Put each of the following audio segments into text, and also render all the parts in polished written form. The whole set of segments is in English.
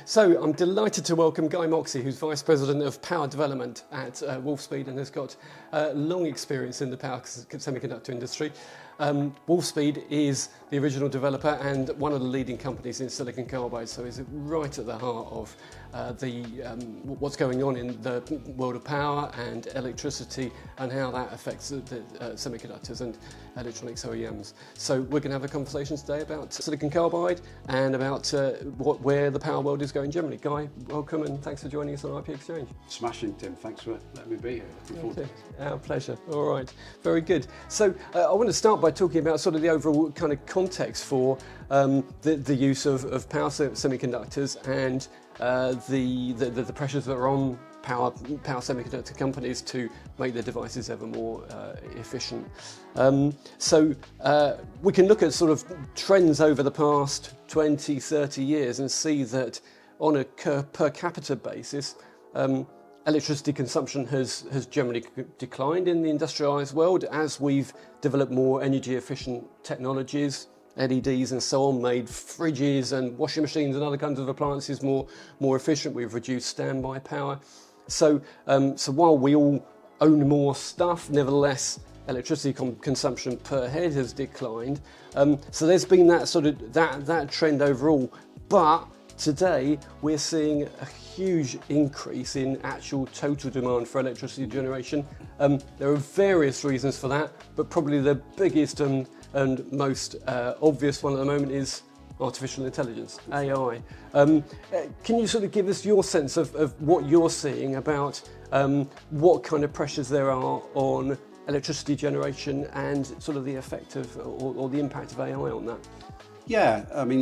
So I'm delighted to welcome Guy Moxey, who's Vice President of Power Development at Wolfspeed and has got long experience in the power semiconductor industry. Wolfspeed is the original developer and one of the leading companies in silicon carbide, so is right at the heart of what's going on in the world of power and electricity and how that affects the semiconductors and electronics OEMs. So we're going to have a conversation today about silicon carbide and about where the power world is going generally. Guy, welcome and thanks for joining us on ipXchange. Smashing, Tim. Thanks for letting me be here. Looking forward to it. Our pleasure. All right, very good. So I want to start by talking about sort of the overall kind of context for the use of power semiconductors and the pressures that are on power semiconductor companies to make their devices ever more efficient. So we can look at sort of trends over the past 20, 30 years and see that on a per capita basis, electricity consumption has generally declined in the industrialized world as we've developed more energy efficient technologies, LEDs and so on, made fridges and washing machines and other kinds of appliances more efficient. We've reduced standby power. So while we all own more stuff, nevertheless, electricity consumption per head has declined. So there's been that sort of that trend overall, but today we're seeing a huge increase in actual total demand for electricity generation. There are various reasons for that, but probably the biggest and most obvious one at the moment is artificial intelligence, AI. Can you sort of give us your sense of what you're seeing about what kind of pressures there are on electricity generation and sort of the effect of or the impact of AI on that? Yeah, I mean,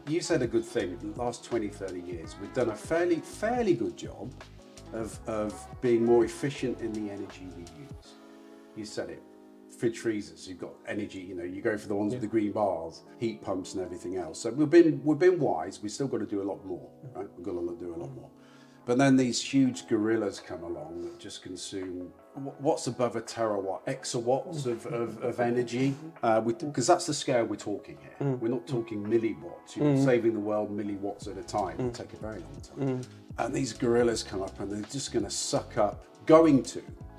you said a good thing. In the last 20, 30 years, we've done a fairly good job of being more efficient in the energy we use. You said it. Fridge freezers, you've got energy, you go for the ones with the green bars, heat pumps and everything else. So we've been wise. We've still got to do a lot more, right? We've got to do a lot more. But then these huge gorillas come along that just consume what's above a terawatt, exawatts of energy, because that's the scale we're talking here. We're not talking milliwatts. Saving the world milliwatts at a time will take a very long time. And these gorillas come up and they're just going to suck up,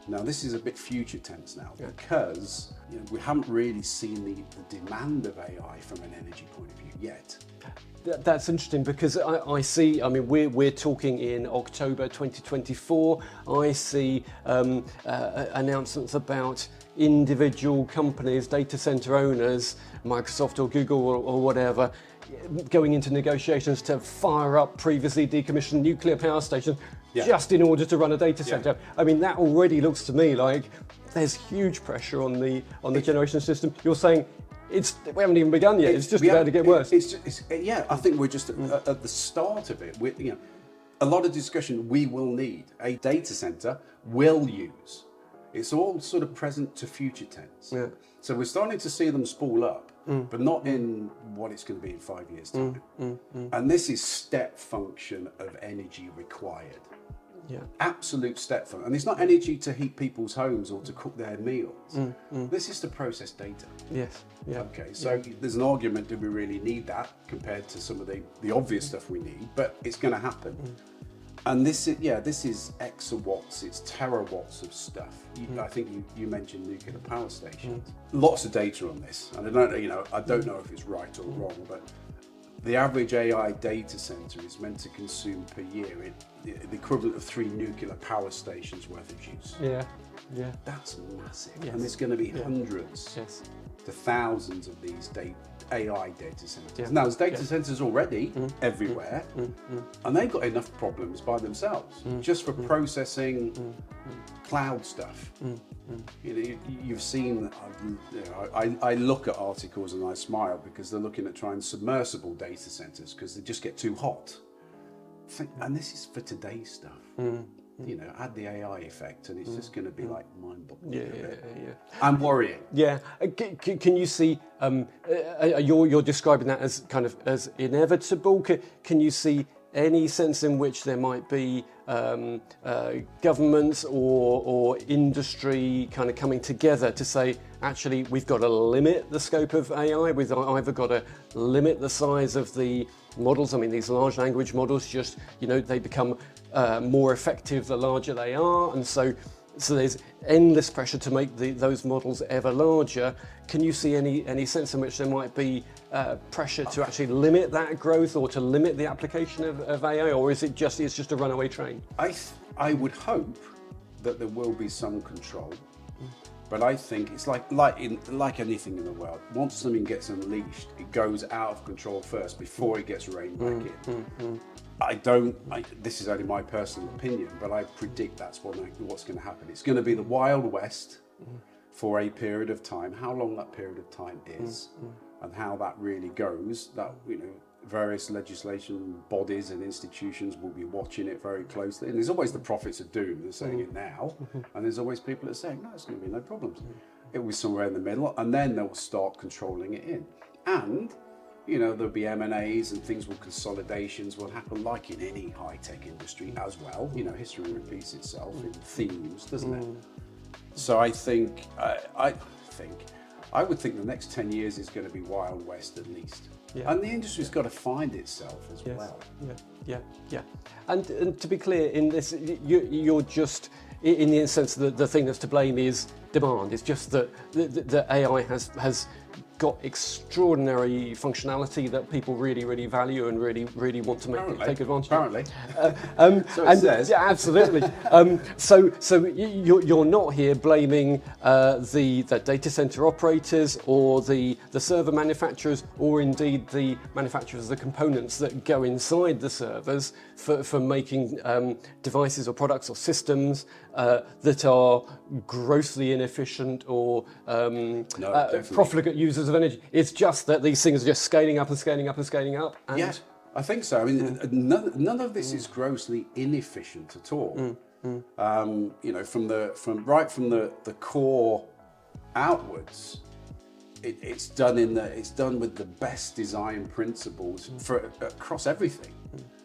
now this is a bit future tense now, because we haven't really seen the demand of AI from an energy point of view yet. That's interesting because I see, we're talking in October 2024, I see announcements about individual companies, data center owners, Microsoft or Google or whatever, going into negotiations to fire up previously decommissioned nuclear power stations just in order to run a data center. I mean, that already looks to me like there's huge pressure on the generation system. You're saying we haven't even begun yet. It's just about to get worse. I think we're just at the start of it. A lot of discussion we will need. A data center will use. It's all sort of present to future tense. Yeah. So we're starting to see them spool up, but not in what it's going to be in 5 years' time. And this is step function of energy required. Yeah. Absolute step function. And it's not energy to heat people's homes or to cook their meals. This is to process data. Yes. Yeah. Okay, so there's an argument, do we really need that compared to some of the obvious stuff we need, but it's going to happen. And this is exawatts, it's terawatts of stuff. I think you mentioned nuclear power stations. Lots of data on this, and I don't know if it's right or wrong, but the average AI data center is meant to consume per year the equivalent of 3 nuclear power stations worth of use. Yeah. That's massive. Yes. And there's going to be hundreds to thousands of these AI data centers. Yeah. Now, there's data centers already everywhere, and they've got enough problems by themselves, just for processing cloud stuff. You've seen, I look at articles and I smile because they're looking at trying submersible data centers because they just get too hot. And this is for today's stuff. Add the AI effect and it's just going to be like mind-boggling. Yeah. I'm worrying. Yeah. Can you see, you're describing that as kind of as inevitable. Can you see any sense in which there might be governments or industry kind of coming together to say, actually, we've got to limit the scope of AI. We've either got to limit the size of the models. I mean, these large language models just, they become more effective the larger they are, and so there's endless pressure to make those models ever larger. Can you see any sense in which there might be pressure to actually limit that growth or to limit the application of AI, or is it's just a runaway train? I would hope that there will be some control, but I think it's like anything in the world. Once something gets unleashed, it goes out of control first before it gets reined back in. This is only my personal opinion, but I predict that's what's going to happen. It's going to be the Wild West for a period of time. How long that period of time is and how that really goes, that, various legislation bodies and institutions will be watching it very closely. And there's always the prophets of doom that are saying it now, and there's always people that are saying, no, it's going to be no problems. It will be somewhere in the middle, and then they'll start controlling it in. And there'll be M&As and things consolidations will happen like in any high-tech industry as well. History repeats itself in themes, doesn't it? So I think, I would think the next 10 years is going to be Wild West at least. Yeah. And the industry's got to find itself as well. Yeah. And to be clear, in this, you're just, in the sense that the thing that's to blame is demand. It's just that the AI has got extraordinary functionality that people really, really value and really want to take advantage of. Apparently. So it says. Yeah, absolutely. So you're not here blaming the data center operators or the server manufacturers, or indeed the manufacturers of the components that go inside the servers for making devices or products or systems that are grossly inefficient or profligate users of energy. It's just that these things are just scaling up and scaling up and scaling up. And yeah, I think so. I mean, none of this is grossly inefficient at all. From the core outwards, it's done with the best design principles across everything.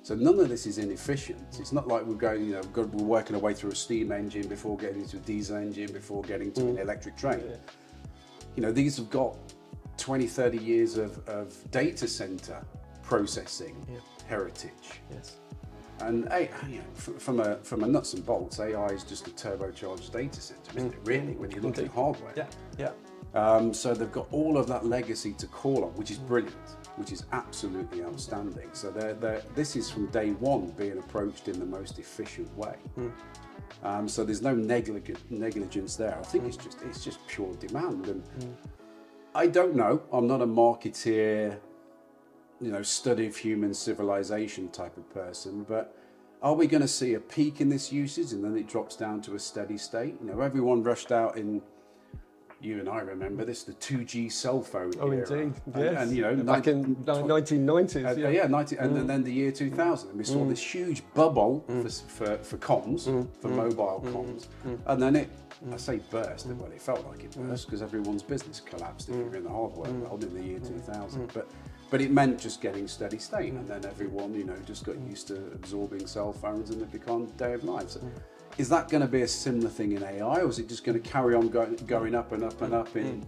So none of this is inefficient. It's not like we're working our way through a steam engine before getting into a diesel engine before getting to an electric train. These have got 20, 30 years of data center processing heritage. Yes. And from a nuts and bolts, AI is just a turbocharged data center, isn't it? Really, when you look at hardware. Yeah. So they've got all of that legacy to call on, which is brilliant, which is absolutely outstanding. So this is from day one being approached in the most efficient way. So there's no negligence there. I think it's just pure demand. And I don't know. I'm not a marketeer, study of human civilization type of person, but are we going to see a peak in this usage and then it drops down to a steady state? Everyone rushed out in, you and I remember this, the 2G cell phone era. Indeed, yes. And back in 1990s. And then the year 2000, and we saw this huge bubble for comms, for mobile comms, and then I say burst, well, it felt like it burst because everyone's business collapsed if you're in the hardware world in the year 2000. But it meant just getting steady state, and then everyone, just got used to absorbing cell phones, and it became day of life. So, is that going to be a similar thing in AI, or is it just going to carry on going up and up and up in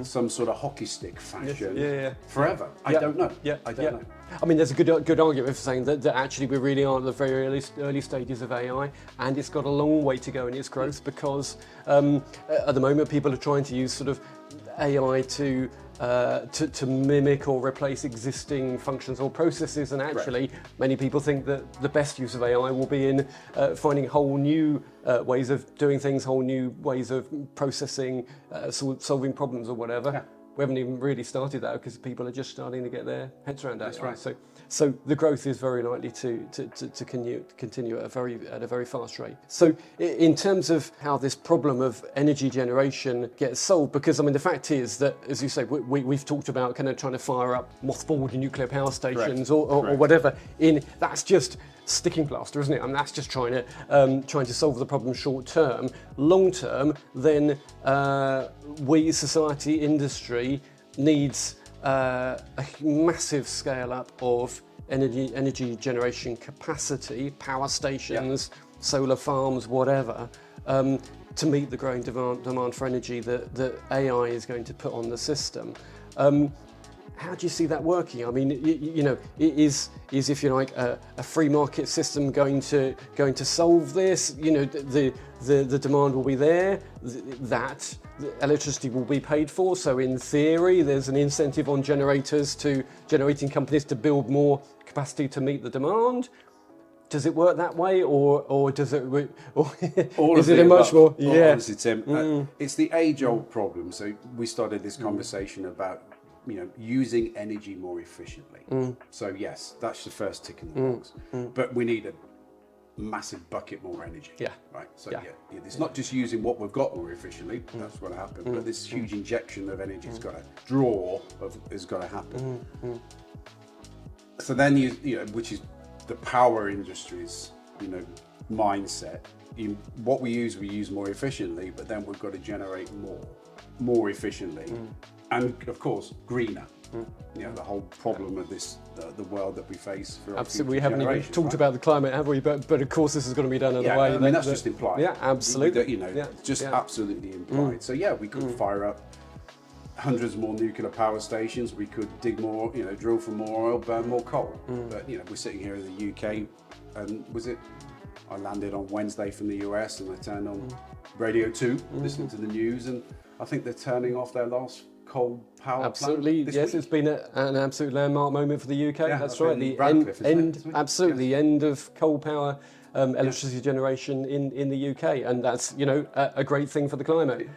some sort of hockey stick fashion forever? I don't know. I don't know. I mean, there's a good argument for saying that actually we really are at the very early stages of AI, and it's got a long way to go in its growth because at the moment people are trying to use sort of AI to mimic or replace existing functions or processes, and actually many people think that the best use of AI will be in finding whole new ways of doing things, whole new ways of processing, solving problems or whatever. Yeah. We haven't even really started that because people are just starting to get their heads around that. That's right. So the growth is very likely to continue at a very fast rate. So in terms of how this problem of energy generation gets solved, because I mean the fact is that, as you say, we've talked about kind of trying to fire up mothballed nuclear power stations or whatever. That's just sticking plaster, isn't it? I mean, that's just trying to solve the problem short term. Long term, then we, society, industry, needs a massive scale up of energy generation capacity, power stations, solar farms, whatever, to meet the growing demand for energy that AI is going to put on the system. how do you see that working? I mean, you know, is if you like a free market system going to solve this? You know, the demand will be there, that the electricity will be paid for. So in theory, there's an incentive on generating companies to build more capacity to meet the demand. Does it work that way, or does it, or is it a much more? Yeah, honestly, Tim, it's the age-old problem. So we started this conversation about, you know, using energy more efficiently. So yes, that's the first tick in the box. But we need a massive bucket more energy. Yeah. Right. So it's not just using what we've got more efficiently. That's what happened. But this huge injection of energy has got to happen. So then you know, which is the power industry's, you know, mindset. What we use more efficiently, but then we've got to generate more efficiently, and of course greener. You know, the whole problem of this, the world that we face for absolutely. We haven't even talked about the climate, have we? But of course this is going to be done in a way. I mean, that's just implied. Yeah, absolutely. You know, just absolutely implied. So yeah, we could fire up hundreds more nuclear power stations. We could dig more, you know, drill for more oil, burn more coal. But you know, we're sitting here in the UK, and I landed on Wednesday from the US, and I turned on Radio 2, listening to the news, and I think they're turning off their last coal power absolutely plant yes week. It's been an absolute landmark moment for the UK. That's right, the end of coal power electricity generation in the UK, and that's, you know, a great thing for the climate.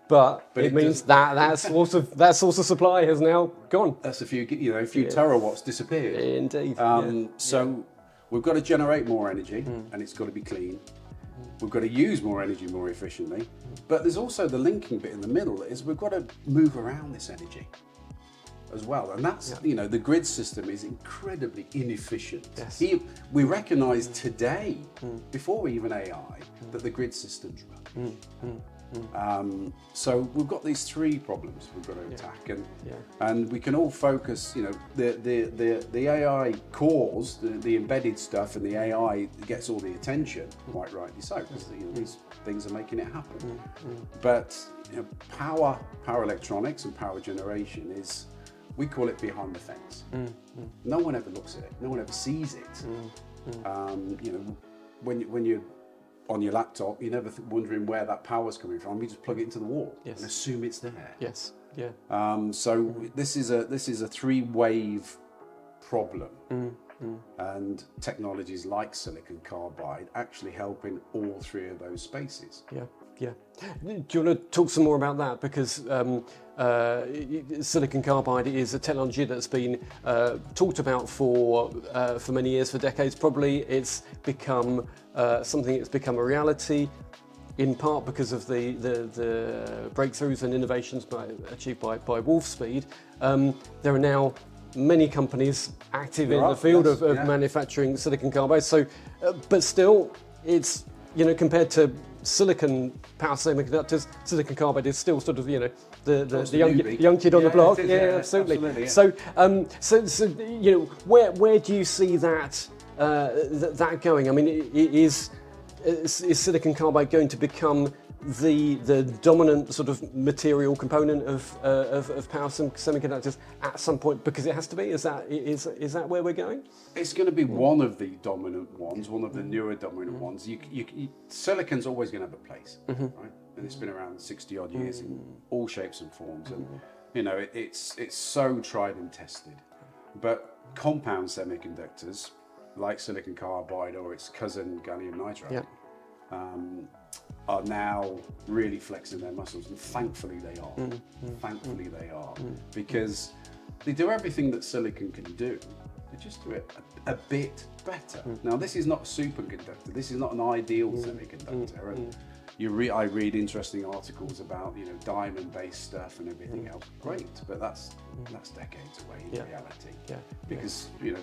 But it means that source of supply has now gone. That's a few terawatts disappeared. Indeed. So we've got to generate more energy, and it's got to be clean. We've got to use more energy more efficiently, but there's also the linking bit in the middle, is we've got to move around this energy as well, and that's you know, the grid system is incredibly inefficient. Yes. We recognise today, before even AI, that the grid system's rubbish. So we've got these three problems we've got to attack, and we can all focus. You know, the AI cores, the embedded stuff, and the AI gets all the attention, quite rightly so, because you know, these things are making it happen. But you know, power electronics and power generation is, we call it behind the fence. No one ever looks at it. No one ever sees it. You know, when you're on your laptop, you're never wondering where that power's coming from. You just plug it into the wall and assume it's there. Yes. Yeah. So this is a three-wave problem, and technologies like silicon carbide actually help in all three of those spaces. Yeah. Yeah. Do you want to talk some more about that? Because silicon carbide is a technology that's been talked about for many years, for decades probably. It's become something that's become a reality, in part because of the breakthroughs and innovations achieved by Wolfspeed. There are now many companies active in the field of manufacturing silicon carbide. So, but still, it's, you know, compared to silicon power semiconductors, silicon carbide is still sort of, you know, the young kid on the block. Absolutely. So, so you know, where do you see that going? I mean, is silicon carbide going to become the dominant sort of material component of power semiconductors at some point, because it has to be? Is that where we're going? It's going to be one of the dominant ones, one of the newer dominant ones. Silicon's always going to have a place, right? And it's been around 60 odd years in all shapes and forms, and you know, it's so tried and tested. But compound semiconductors, like silicon carbide or its cousin gallium nitride, are now really flexing their muscles, and thankfully they are. Thankfully they are, because they do everything that silicon can do. They just do it a bit better. Now, this is not a superconductor. This is not an ideal semiconductor. And I read interesting articles about, you know, diamond-based stuff and everything else. Great, but that's decades away in reality. Because you know,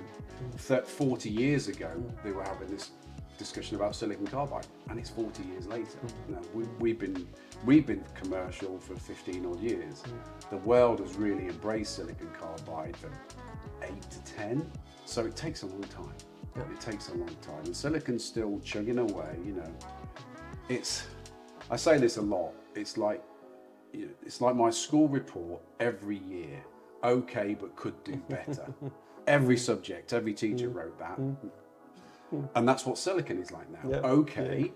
40 years ago they were having this discussion about silicon carbide, and it's 40 years later. Now, we've been commercial for 15 odd years. The world has really embraced silicon carbide for 8 to 10, so it takes a long time. It takes a long time, and silicon's still chugging away. You know, I say this a lot. It's like my school report every year. okay, but could do better. Every subject, every teacher wrote that. And that's what silicon is like now. Okay,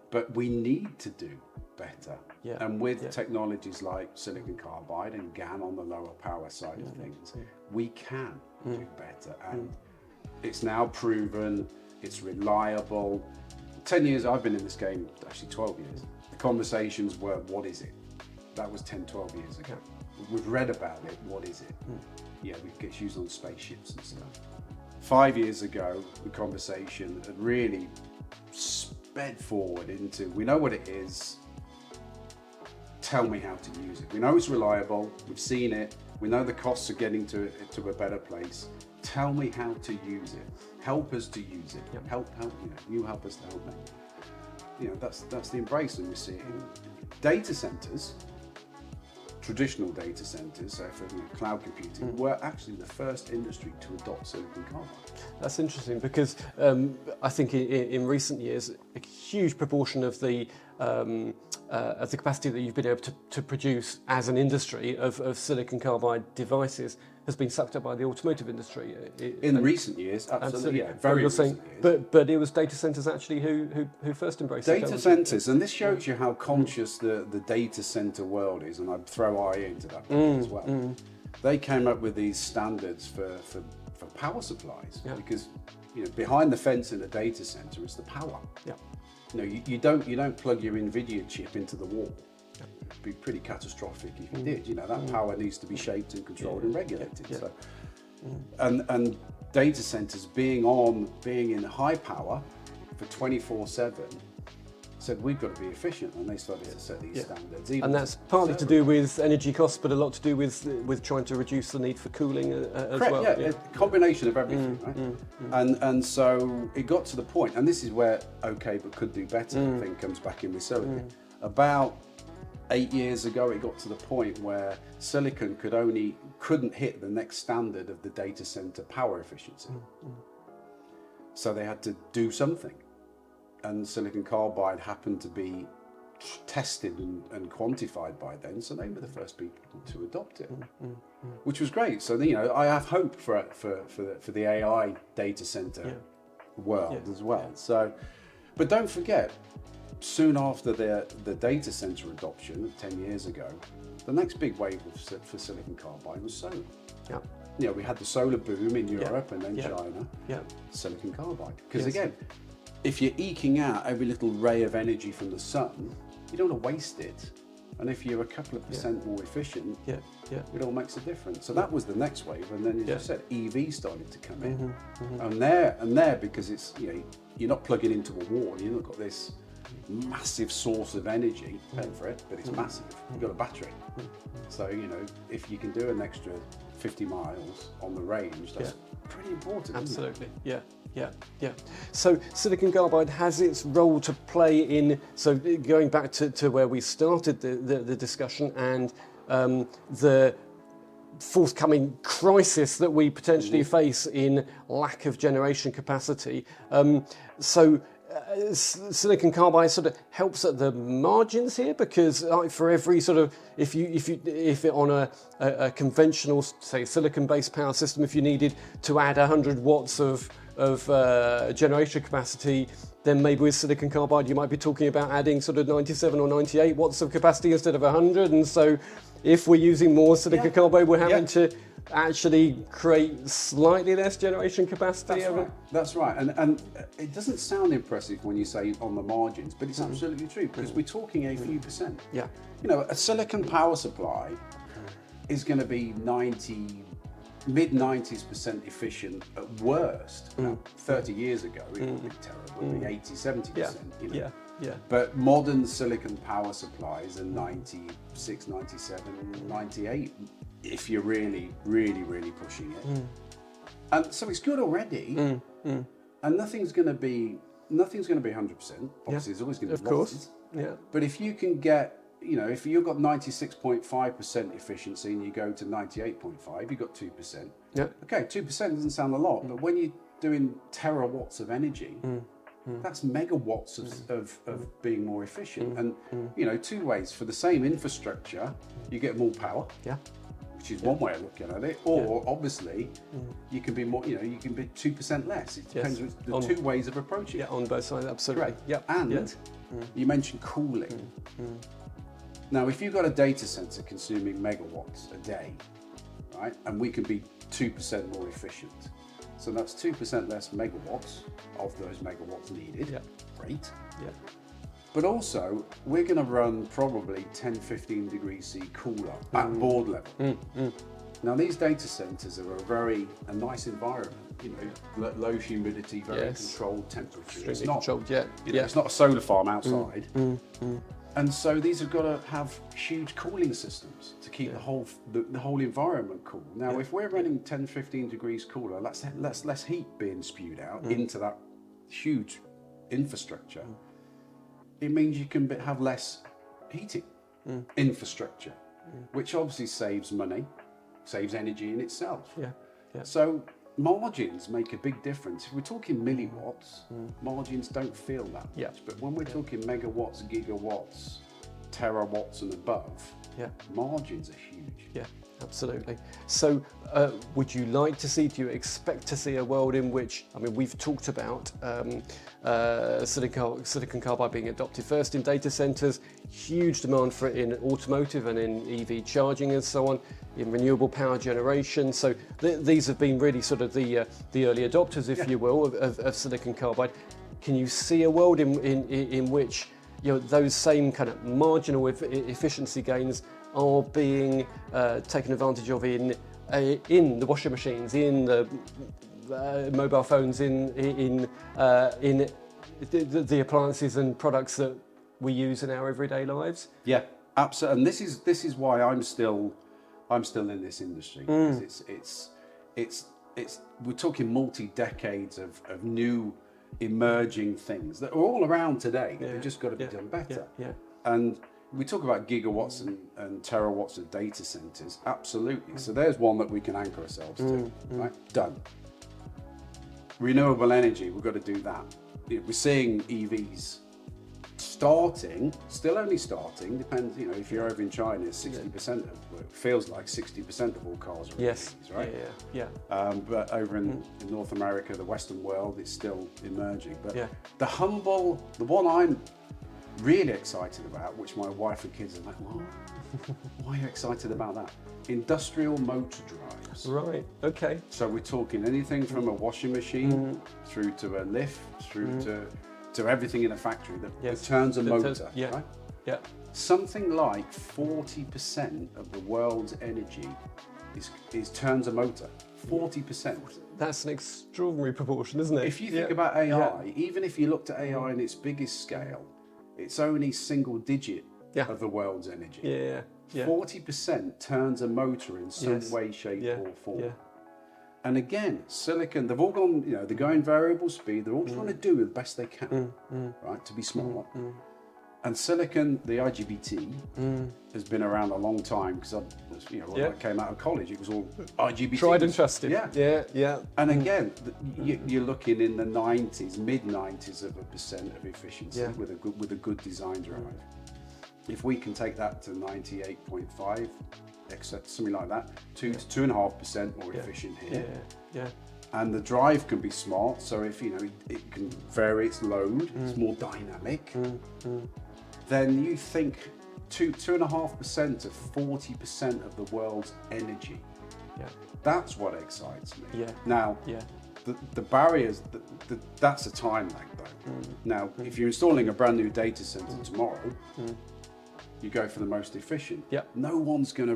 but we need to do better. And with technologies like silicon carbide and GaN on the lower power side of things, we can do better. And it's now proven, it's reliable. 10 years, I've been in this game, actually 12 years. The conversations were, what is it? That was 10, 12 years ago. We've read about it, what is it? Yeah, we get used on spaceships and stuff. 5 years ago, the conversation had really sped forward into, we know what it is, tell me how to use it. We know it's reliable, we've seen it, we know the costs are getting to a better place. Tell me how to use it. Help us to use it. Help, you help us to help them. That's the embrace that we're seeing. Data centers, traditional data centers, so for cloud computing, were actually the first industry to adopt silicon carbide. That's interesting because I think in recent years, a huge proportion of the capacity that you've been able to produce as an industry of silicon carbide devices has been sucked up by the automotive industry. In recent years, absolutely. Yeah, very recent years. But it was data centers actually who first embraced data centers, and this shows you how conscious the data center world is, and I'd throw IA into that as well. They came up with these standards for power supplies because behind the fence in a data center is the power. You don't plug your NVIDIA chip into the wall. It'd be pretty catastrophic if you did. That power needs to be shaped and controlled and regulated. So, and data centers being in high power for 24/7 said we've got to be efficient, and they started to set these standards. And that's partly to do with energy costs, but a lot to do with trying to reduce the need for cooling as well. A combination of everything, right? And so it got to the point, and this is where okay but could do better thing comes back in with silicon. About 8 years ago, it got to the point where silicon couldn't hit the next standard of the data center power efficiency. So they had to do something. And silicon carbide happened to be tested and quantified by then, so they were the first people to adopt it, which was great. So I have hope for the AI data center world as well. So, but don't forget, soon after the data center adoption 10 years ago, the next big wave for silicon carbide was solar. We had the solar boom in Europe and then China. Silicon carbide, because again, if you're eking out every little ray of energy from the sun, you don't want to waste it. And if you're a couple of percent more efficient, it all makes a difference. So that was the next wave. And then, as you said, EV started to come in. And there, because it's you're not plugging into a wall. You've not got this massive source of energy. Pay for it, but it's massive. You've got a battery. So if you can do an extra 50 miles on the range, that's pretty important. Absolutely. Yeah. So silicon carbide has its role to play in, so going back to where we started the discussion and the forthcoming crisis that we potentially face in lack of generation capacity. Silicon carbide sort of helps at the margins here, because for every sort of if it on a conventional, say, silicon-based power system, if you needed to add 100 watts of generation capacity, then maybe with silicon carbide you might be talking about adding sort of 97 or 98 watts of capacity instead of 100. And so if we're using more silicon carbide, we're having to actually create slightly less generation capacity. That's right. And it doesn't sound impressive when you say on the margins, but it's absolutely true, because we're talking a few percent. A silicon power supply is going to be mid-90s% efficient at worst. 30 years ago it would be terrible, it would be 80-70%. But modern silicon power supplies are 96, 97, 98 if you're really pushing it. And so it's good already. And nothing's going to be 100%. Obviously there's always going to be losses. But if you can get, if you've got 96.5% efficiency and you go to 98.5, you've got 2%. Okay, 2% doesn't sound a lot, but when you're doing terawatts of energy, that's megawatts of being more efficient. And, two ways. For the same infrastructure, you get more power, which is one way of looking at it. Or obviously, you can be more. You can be 2% less. It depends. The two ways of approaching it. Yeah, on both sides, absolutely. Correct. Yep. And you mentioned cooling. Now, if you've got a data center consuming megawatts a day, right, and we can be 2% more efficient, so that's 2% less megawatts of those megawatts needed. Yeah. Great. Yeah. But also, we're going to run probably 10, 15 degrees C cooler at board level. Now, these data centers are a nice environment. Low humidity, very controlled temperature. It's not controlled yet. It's not a solar farm outside. And so these have got to have huge cooling systems to keep the whole environment cool. Now, if we're running 10, 15 degrees cooler, that's less heat being spewed out into that huge infrastructure. It means you can have less heating infrastructure, which obviously saves money, saves energy in itself. So margins make a big difference. If we're talking milliwatts, margins don't feel that much. But when we're talking megawatts, gigawatts, terawatts and above, margins are huge. Yeah, absolutely. So would you like to see, do you expect to see a world in which, I mean, we've talked about silicon carbide being adopted first in data centers, huge demand for it in automotive and in EV charging and so on, in renewable power generation. So these have been really sort of the early adopters, if you will, of silicon carbide. Can you see a world in which those same kind of marginal efficiency gains are being taken advantage of in the washing machines, in the mobile phones, in the appliances and products that we use in our everyday lives? Yeah, absolutely. And this is why I'm still in this industry, because it's we're talking multi-decades of new emerging things that are all around today. They've just got to be done better. And we talk about gigawatts and terawatts of data centers. Absolutely. So there's one that we can anchor ourselves to. Right? Done. Renewable energy, we've got to do that. We're seeing EVs still only starting, depends, if you're over in China, 60% of, it feels like 60% of all cars are EVs, right? But over in North America, the Western world, it's still emerging. But the one I'm really excited about, which my wife and kids are like, what? Why are you excited about that? Industrial motor drives. Right, okay. So we're talking anything from a washing machine through to a lift, through to everything in a factory that turns a motor, right? Yeah. Something like 40% of the world's energy is turns a motor. 40%. That's an extraordinary proportion, isn't it? If you think about AI, even if you looked at AI in its biggest scale, it's only single digit of the world's energy. 40% turns a motor in some way, shape or form. And again, silicon, they've all gone, they're going variable speed, they're all trying to do the best they can, right, to be smart. And silicon, the IGBT, has been around a long time, because when I came out of college, it was all IGBT. Tried and trusted. Yeah. And again, you're looking in the 90s, mid-90s of % of efficiency with a good design drive. If we can take that to 98.5, something like that, 2 to 2.5% more efficient here. And the drive can be smart, so if it can vary its load, it's more dynamic. Then you think 2.5% of 40% of the world's energy. That's what excites me. Now, the barriers, that's a time lag though. Now, if you're installing a brand new data center tomorrow, you go for the most efficient. No one's going to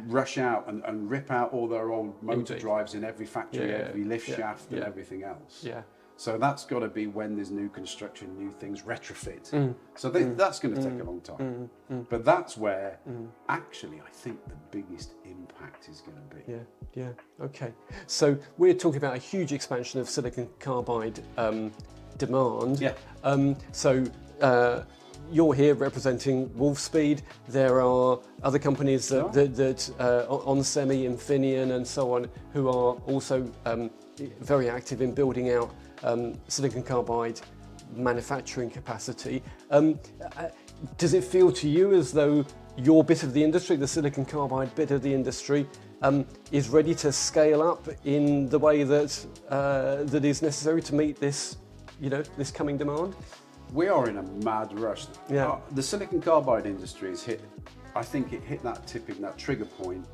rush out and rip out all their old motor drives in every factory, every lift shaft and everything else. So that's got to be when there's new construction, new things, retrofit. So that's going to take a long time. But that's where actually I think the biggest impact is going to be. Okay. So we're talking about a huge expansion of silicon carbide demand. You're here representing Wolfspeed. There are other companies that onsemi, Infineon, and so on, who are also very active in building out silicon carbide manufacturing capacity. Does it feel to you as though your bit of the industry, the silicon carbide bit of the industry, is ready to scale up in the way that that is necessary to meet this, this coming demand? We are in a mad rush. Yeah. The silicon carbide industry has hit, I think it hit that trigger point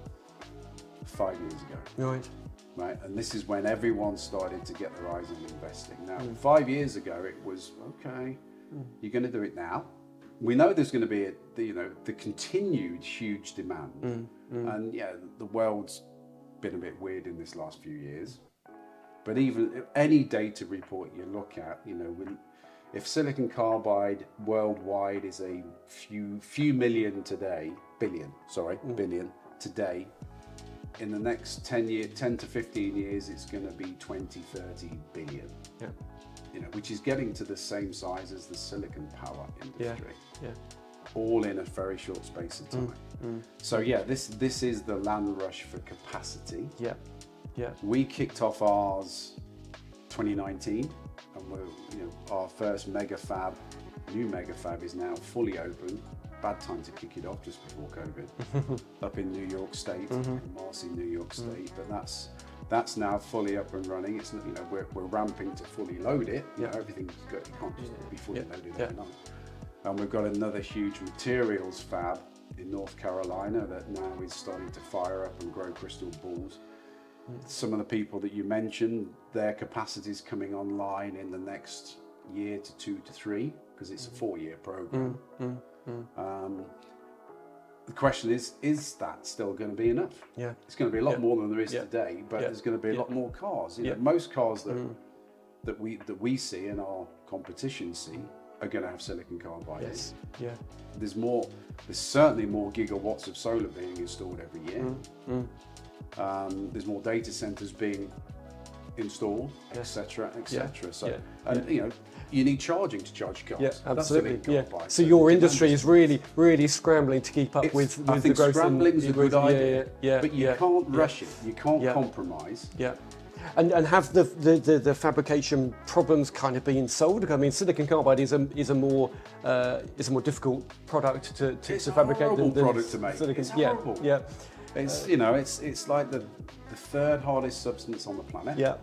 5 years ago. Right. Right, and this is when everyone started to get their eyes on investing. Now, 5 years ago, it was, okay, you're going to do it now. We know there's going to be the continued huge demand. And yeah, the world's been a bit weird in this last few years. But even any data report you look at, if silicon carbide worldwide is a few million today, billion today, in the next 10 to 15 years, it's going to be 20, 30 billion. Yeah. Which is getting to the same size as the silicon power industry. Yeah. All in a very short space of time. So yeah, this is the land rush for capacity. Yeah. Yeah. We kicked off ours 2019, and our first new mega fab is now fully open. Bad time to kick it off just before COVID. Up in New York State, in Marcy, New York State, but that's now fully up and running. It's we're ramping to fully load it. Everything's good. You can't just be fully loaded overnight. And we've got another huge materials fab in North Carolina that now is starting to fire up and grow crystal balls. Some of the people that you mentioned, their capacity is coming online in the next year to 2 to 3, because it's a 4-year program. The question is that still going to be enough? Yeah, it's going to be a lot more than there is today, but there's going to be a lot more cars. Most cars that we see and our competition see are going to have silicon carbide. Yes. Yeah. There's certainly more gigawatts of solar being installed every year. There's more data centers being installed, etc., etc. So, you need charging to charge cars. Yeah, absolutely. So your industry is really scrambling to keep up with I think the growth. Scrambling is a good idea, but you can't rush it. You can't compromise. Yeah. And have the fabrication problems kind of been solved? I mean, silicon carbide is a more difficult product to fabricate than product to make. Silicon. It's horrible. Yeah. It's like the third hardest substance on the planet. Yeah.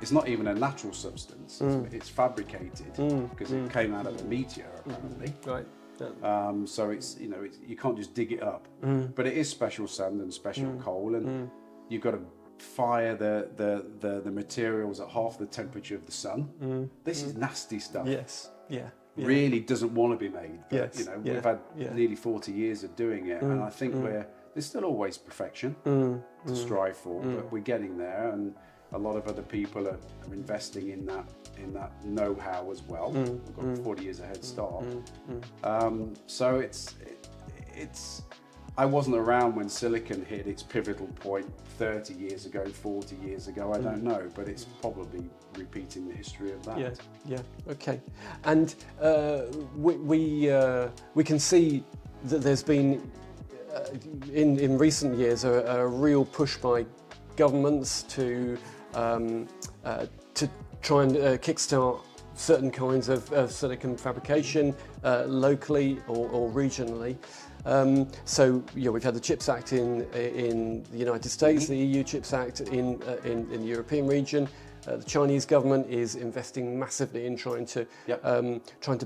It's not even a natural substance. It's fabricated because it came out of a meteor, apparently. Right. Yeah. So you can't just dig it up. But it is special sand and special coal, and you've got to fire the materials at half the temperature of the sun. This is nasty stuff. Yes. Yeah. Really doesn't want to be made. But, Yes. We've had nearly 40 years of doing it, and I think there's still always perfection to strive for, but we're getting there, and a lot of other people are investing in that know-how as well. We've got 40 years a head start. So it's. I wasn't around when silicon hit its pivotal point 30 years ago, 40 years ago. I don't know, but it's probably repeating the history of that. Yeah. Okay. And we can see that there's been in recent years a real push by governments to try and kickstart certain kinds of silicon fabrication locally or regionally. So we've had the CHIPS Act in the United States, the EU CHIPS Act in the European region. The Chinese government is investing massively in trying to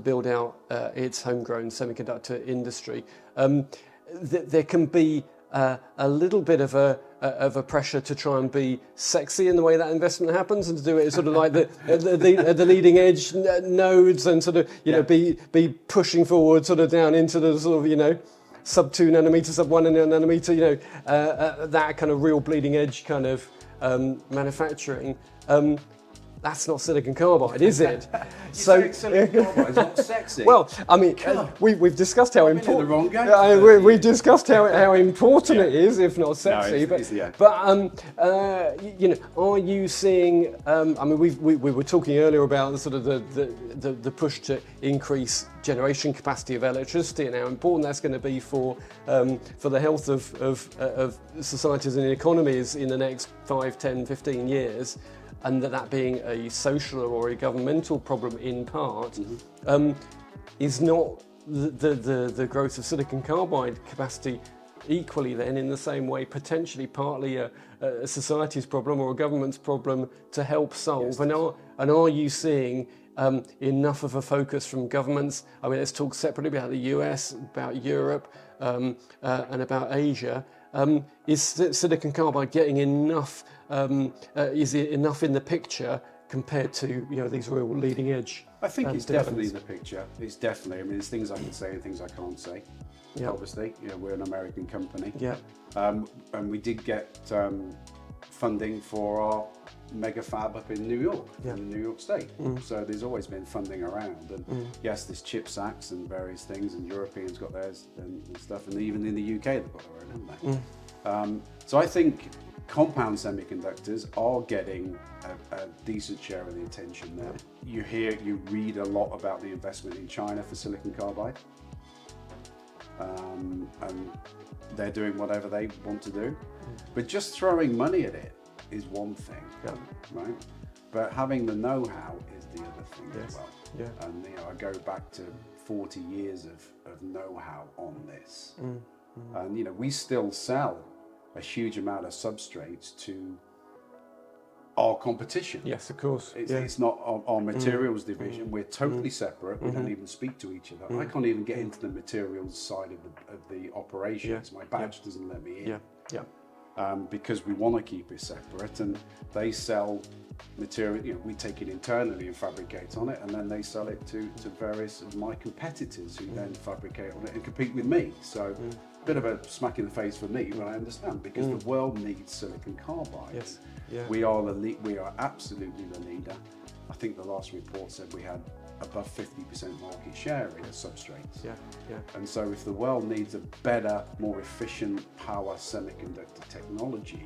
build out its homegrown semiconductor industry. There can be a little bit of a pressure to try and be sexy in the way that investment happens, and to do it sort of like the leading edge nodes, and sort of be pushing forward sort of down into the sort of sub 2 nanometer, sub 1 nanometer, that kind of real bleeding edge kind of manufacturing. That's not silicon carbide, is it? So silicon carbide is not sexy. Well, I mean, we've discussed how important. We discussed how important it is, if not sexy. Are you seeing? I mean, we were talking earlier about the sort of the push to increase generation capacity of electricity, and how important that's going to be for the health of societies and economies in the next 5, 10, 15 years. And that being a social or a governmental problem in part, is not the growth of silicon carbide capacity equally then, in the same way, potentially partly a society's problem or a government's problem to help solve? Yes, And are you seeing enough of a focus from governments? I mean, let's talk separately about the US, about Europe, and about Asia. Is silicon carbide getting enough? Is it enough in the picture compared to these real leading edge? I think it's definitely in the picture. It's definitely. I mean, there's things I can say and things I can't say. Yeah. Obviously, we're an American company. Yeah. And we did get funding for our mega fab up in New York, in New York State. So there's always been funding around. And yes, there's CHIPS Acts and various things, and Europeans got theirs and stuff, and even in the UK they've got their own, haven't they? So I think compound semiconductors are getting a decent share of the attention now. You read a lot about the investment in China for silicon carbide. And they're doing whatever they want to do. But just throwing money at it is one thing, right? But having the know-how is the other thing as well. Yeah. And I go back to 40 years of know-how on this. And we still sell a huge amount of substrates to our competition. Yes, of course. It's not our materials division. We're totally separate. We don't even speak to each other. I can't even get into the materials side of the operations. My badge doesn't let me in. Because we want to keep it separate, and they sell material. We take it internally and fabricate on it, and then they sell it to various of my competitors who then fabricate on it and compete with me. So a bit of a smack in the face for me, but I understand, because the world needs silicon carbide. Yes. Yeah. We are we are absolutely the leader. I think the last report said we had above 50% market share in substrates. Yeah. And so if the world needs a better, more efficient power semiconductor technology,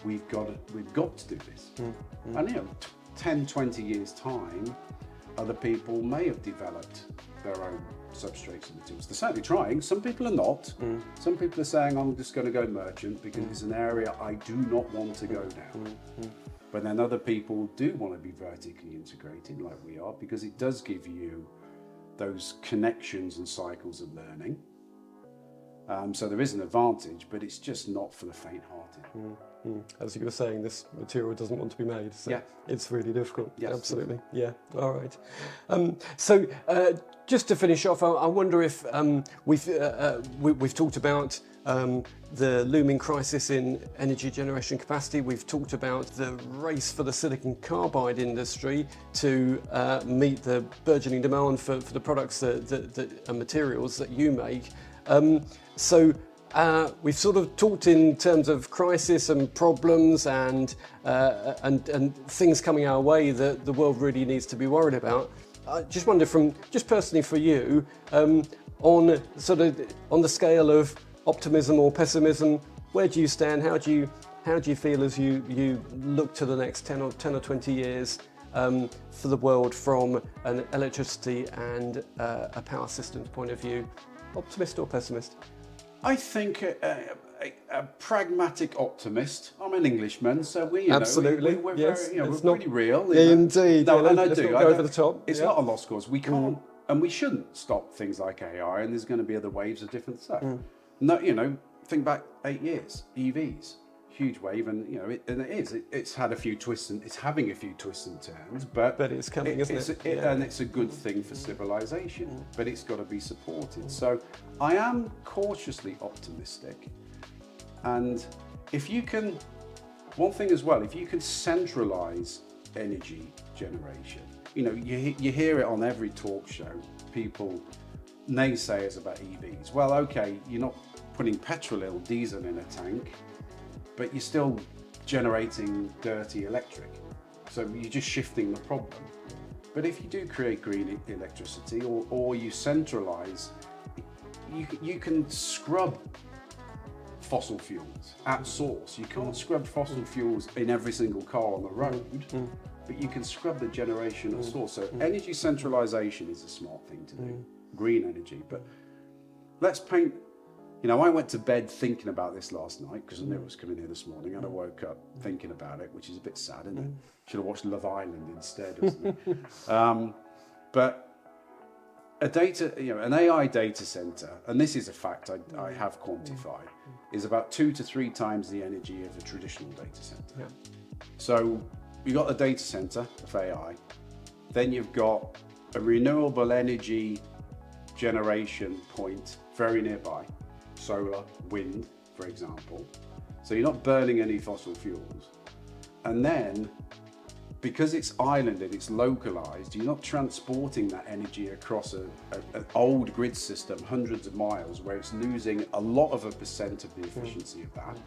we've got to do this. And 10, 20 years time, other people may have developed their own substrates and materials. They're certainly trying. Some people are not. Some people are saying, I'm just going to go merchant because it's an area I do not want to go down. But then other people do want to be vertically integrated like we are, because it does give you those connections and cycles of learning. So there is an advantage, but it's just not for the faint-hearted. As you were saying, this material doesn't want to be made, so it's really difficult. Yes. Absolutely. Yeah. All right. So just to finish off, I wonder if we've talked about the looming crisis in energy generation capacity. We've talked about the race for the silicon carbide industry to meet the burgeoning demand for the products and materials that you make. So we've sort of talked in terms of crisis and problems and things coming our way that the world really needs to be worried about. I just wonder, just personally for you, on the scale of optimism or pessimism, where do you stand? How do you feel as you look to the next 10 or 20 years for the world from an electricity and a power systems point of view? Optimist or pessimist? I think a pragmatic optimist. I'm an Englishman, so we're absolutely we're yes. very, we're pretty real. Indeed. No, and I let's do. not go over the top. It's not a lost cause. We can't, and we shouldn't stop things like AI. And there's going to be other waves of different stuff. No, think back 8 years. EVs, huge wave, and it's had a few twists, and it's having a few twists and turns. But it's coming, isn't it? And it's a good thing for civilization. But it's got to be supported. So I am cautiously optimistic. And if you can, one thing as well, if you can centralize energy generation, you hear it on every talk show, people, naysayers about EVs. Well, okay, you're not putting petrol or diesel in a tank, but you're still generating dirty electric. So you're just shifting the problem. But if you do create green electricity or you centralize, you can scrub fossil fuels at source. You can't scrub fossil fuels in every single car on the road, but you can scrub the generation at source. So energy centralization is a smart thing to do, green energy. But let's paint, I went to bed thinking about this last night because I knew it was coming here this morning, and I woke up thinking about it, which is a bit sad, isn't it? Should have watched Love Island instead, wasn't it? But an AI data center, and this is a fact I have quantified, is about 2 to 3 times the energy of a traditional data center. Yeah. So you've got the data center of AI, then you've got a renewable energy generation point very nearby, solar, wind, for example. So you're not burning any fossil fuels. And then, because it's islanded, it's localized, you're not transporting that energy across an old grid system, hundreds of miles, where it's losing a lot of a percent of the efficiency of that.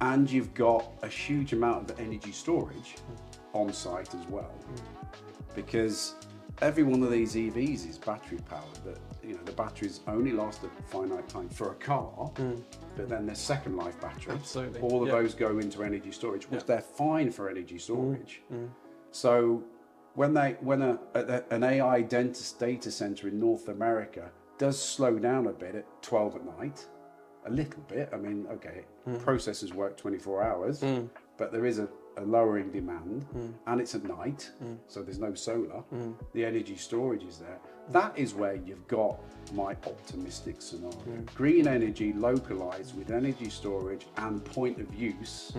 And you've got a huge amount of energy storage on site as well. Because every one of these EVs is battery powered, but the batteries only last a finite time for a car, but then their second life battery, absolutely, all of those go into energy storage, which they're fine for energy storage. So when an AI data center in North America does slow down a bit at 12 at night, a little bit, I mean, okay, processors work 24 hours, but there is a lowering demand, and it's at night, so there's no solar, the energy storage is there. That is where you've got my optimistic scenario. Green energy localized with energy storage and point of use.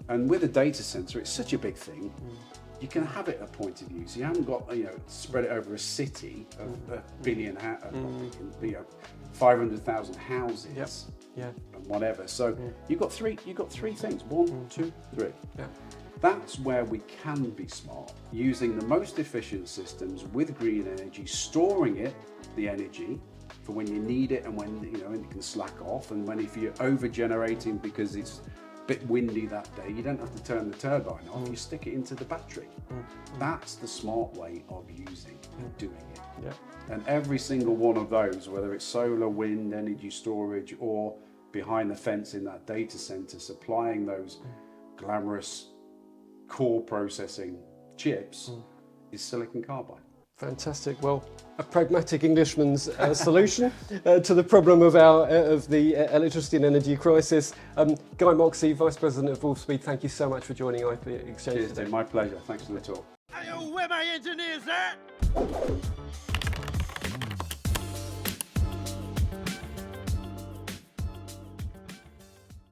And with a data center, it's such a big thing. You can have it at point of use. You haven't got, spread it over a city of a billion, 500,000 houses. And whatever. So you've got three things. 1, 2, 3. That's where we can be smart, using the most efficient systems with green energy, storing it, the energy, for when you need it and when and you can slack off, and when if you're over generating because it's a bit windy that day, you don't have to turn the turbine off, you stick it into the battery. That's the smart way of using and doing it. And every single one of those, whether it's solar, wind, energy storage, or behind the fence in that data center, supplying those glamorous core processing chips, is silicon carbide. Fantastic. Well, a pragmatic Englishman's solution to the problem of the electricity and energy crisis. Guy Moxey, Vice President of Wolfspeed, thank you so much for joining ipXchange today. My pleasure. Thanks for the talk. Hey, where my engineers at?